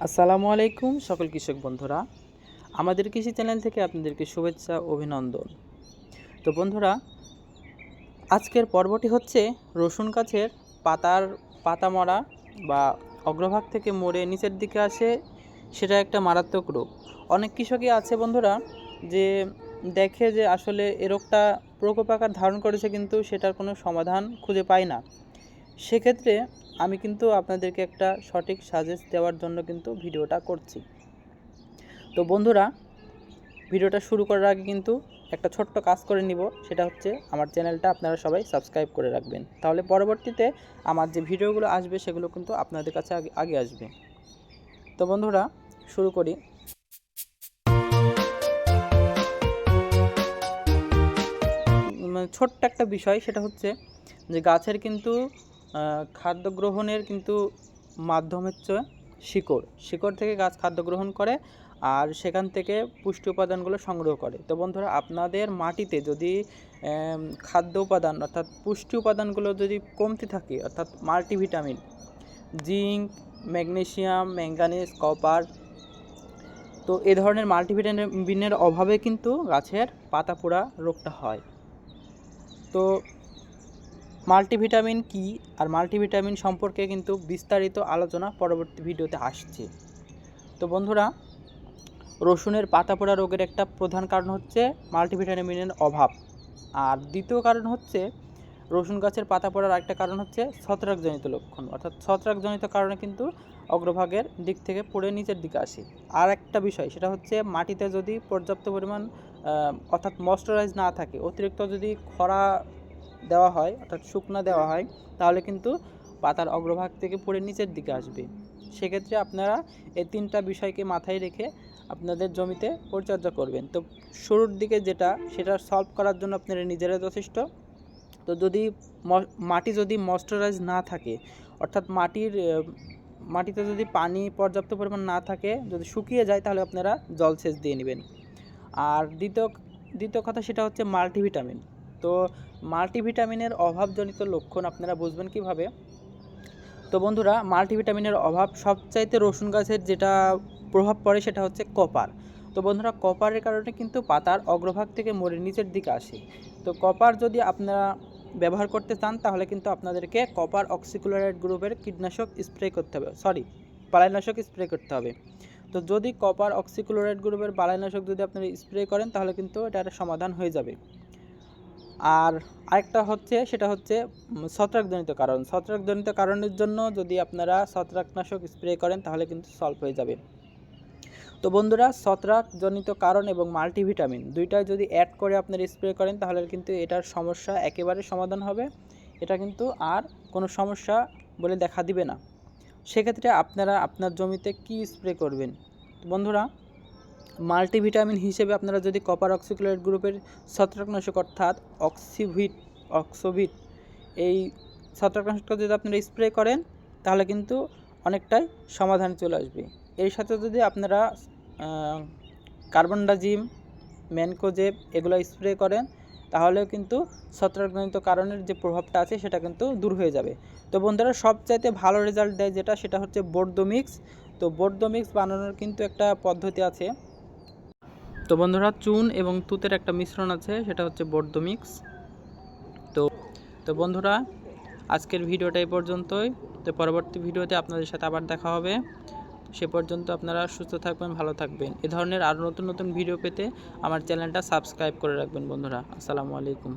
আসসালামু আলাইকুম সকল কৃষক বন্ধুরা, আমাদের কৃষি চ্যানেল থেকে আপনাদেরকে শুভেচ্ছা অভিনন্দন। তো বন্ধুরা, আজকের পর্বটি হচ্ছে রসুন গাছের পাতা মরা বা অগ্রভাগ থেকে মরে নিচের দিকে আসে, সেটা একটা মারাত্মক রোগ। অনেক কৃষকই আছে বন্ধুরা যে দেখে যে আসলে এ রোগটা প্রকোপ আকার ধারণ করেছে, কিন্তু সেটার কোনো সমাধান খুঁজে পায় না। সেক্ষেত্রে আমি কিন্তু আপনাদেরকে একটা সঠিক সাজেস্ট দেওয়ার জন্য কিন্তু ভিডিওটা করছি। তো বন্ধুরা, ভিডিওটা শুরু করার আগে কিন্তু একটা ছোট্ট কাজ করে নিব, সেটা হচ্ছে আমার চ্যানেলটা আপনারা সবাই সাবস্ক্রাইব করে রাখবেন। তাহলে পরবর্তীতে আমার যে ভিডিওগুলো আসবে সেগুলো কিন্তু আপনাদের কাছে আগে আসবে। তো বন্ধুরা, শুরু করি। ছোট্ট একটা বিষয়, সেটা হচ্ছে যে গাছের কিন্তু খাদ্য গ্রহণের কিন্তু মাধ্যম হচ্ছে শিকড় থেকে গাছ খাদ্য গ্রহণ করে, আর সেখান থেকে পুষ্টি উপাদানগুলো সংগ্রহ করে। তো বন্ধুরা, আপনাদের মাটিতে যদি খাদ্য উপাদান অর্থাৎ পুষ্টি উপাদানগুলো যদি কমতি থাকে, অর্থাৎ multivitamin, zinc, magnesium, manganese, copper, তো এ ধরনের মাল্টিভিটামিনের অভাবে কিন্তু গাছের পাতা পোড়া রোগটা হয়। তো মাল্টিভিটামিন কি আর মাল্টিভিটামিন সম্পর্কে কিন্তু বিস্তারিত আলোচনা পরবর্তী ভিডিওতে আসছে। তো বন্ধুরা, রসুনের পাতা পোড়া রোগের একটা প্রধান কারণ হচ্ছে মাল্টিভিটামিনের অভাব, আর দ্বিতীয় কারণ হচ্ছে রসুন গাছের পাতা পোড়ার আরেকটা কারণ হচ্ছে ছত্রাকজনিত লক্ষণ, অর্থাৎ ছত্রাকজনিত কারণে কিন্তু অগ্রভাগের দিক থেকে পড়ে নিচের দিকে আসে। আর একটা বিষয়, সেটা হচ্ছে মাটিতে যদি পর্যাপ্ত পরিমাণ অর্থাৎ ময়েশ্চারাইজ না থাকে, অতিরিক্ত যদি খরা দেওয়া হয় অর্থাৎ শুকনা দেওয়া হয়, তাহলে কিন্তু পাতার অগ্রভাগ থেকে পড়ে নিচের দিকে আসবে। সেক্ষেত্রে আপনারা এই তিনটা বিষয়কে মাথায় রেখে আপনাদের জমিতে পরিচর্যা করবেন। তো শুরুর দিকে সেটা সলভ করার জন্য আপনারা নিজেরা যথেষ্ট। তো যদি মাটি যদি ময়েশ্চারাইজ না থাকে, অর্থাৎ মাটিতে যদি পানি পর্যাপ্ত পরিমাণ না থাকে, যদি শুকিয়ে যায়, তাহলে আপনারা জলসেচ দিয়ে নেবেন। আর দ্বিতীয় কথা, সেটা হচ্ছে মাল্টিভিটামিন। তো মাল্টিভিটামিনের অভাবজনিত লক্ষণ আপনারা বুঝবেন কিভাবে? তো বন্ধুরা, মাল্টিভিটামিনের অভাব সবচাইতে রসুন গাছের যেটা প্রভাব পড়ে সেটা হচ্ছে কপার। তো বন্ধুরা, কপারের কারণে কিন্তু পাতার অগ্রভাগ থেকে মরে নিচের দিকে আসে। তো কপার যদি আপনারা ব্যবহার করতে চান, তাহলে কিন্তু আপনাদেরকে কপার অক্সিক্লোরাইড গ্রুপের কীটনাশক স্প্রে করতে হবে, বালাইনাশক স্প্রে করতে হবে। তো যদি কপার অক্সিক্লোরাইড গ্রুপের বালাইনাশক যদি আপনারা স্প্রে করেন, তাহলে কিন্তু এটা একটা সমাধান হয়ে যাবে। আর আরেকটা হচ্ছে, সেটা হচ্ছে ছত্রাকজনিত কারণের জন্য যদি আপনারা ছত্রাকনাশক স্প্রে করেন, তাহলে কিন্তু সলভ হয়ে যাবে। তো বন্ধুরা, ছত্রাকজনিত কারণ এবং মাল্টিভিটামিন দুইটাই যদি অ্যাড করে আপনারা স্প্রে করেন, তাহলে কিন্তু এটার সমস্যা একেবারে সমাধান হবে। এটা কিন্তু আর কোনো সমস্যা বলে দেখা দিবে না। সেক্ষেত্রে আপনারা আপনার জমিতে কি স্প্রে করবেন? বন্ধুরা, মাল্টিভিটামিন হিসেবে আপনারা যদি কপার অক্সিক্লোরাইড গ্রুপের ছত্রাকনাশক অর্থাৎ অক্সোভিট এই ছত্রাকনাশকটা যদি আপনারা স্প্রে করেন, তাহলে কিন্তু অনেকটাই সমাধান চলে আসবে। এর সাথে যদি আপনারা কার্বনডাজিম, ম্যানকোজেব এগুলো স্প্রে করেন, তাহলেও কিন্তু ছত্রাকজনিত কারণের যে প্রভাবটা আছে সেটা কিন্তু দূর হয়ে যাবে। তো বন্ধুরা, সবচাইতে ভালো রেজাল্ট দেয় সেটা হচ্ছে বোর্ডো মিক্স। তো বোর্ডো মিক্স বানানোর কিন্তু একটা পদ্ধতি আছে। তো বন্ধুরা, চুন এবং তুতের একটা মিশ্রণ আছে, সেটা হচ্ছে বোর্ডো মিক্স। তো বন্ধুরা, আজকের ভিডিওটা এই পর্যন্তই। তো পরবর্তী ভিডিওতে আপনাদের সাথে আবার দেখা হবে। সে পর্যন্ত আপনারা সুস্থ থাকবেন, ভালো থাকবেন। এ ধরনের আরও নতুন নতুন ভিডিও পেতে আমার চ্যানেলটা সাবস্ক্রাইব করে রাখবেন বন্ধুরা। আসসালামু আলাইকুম।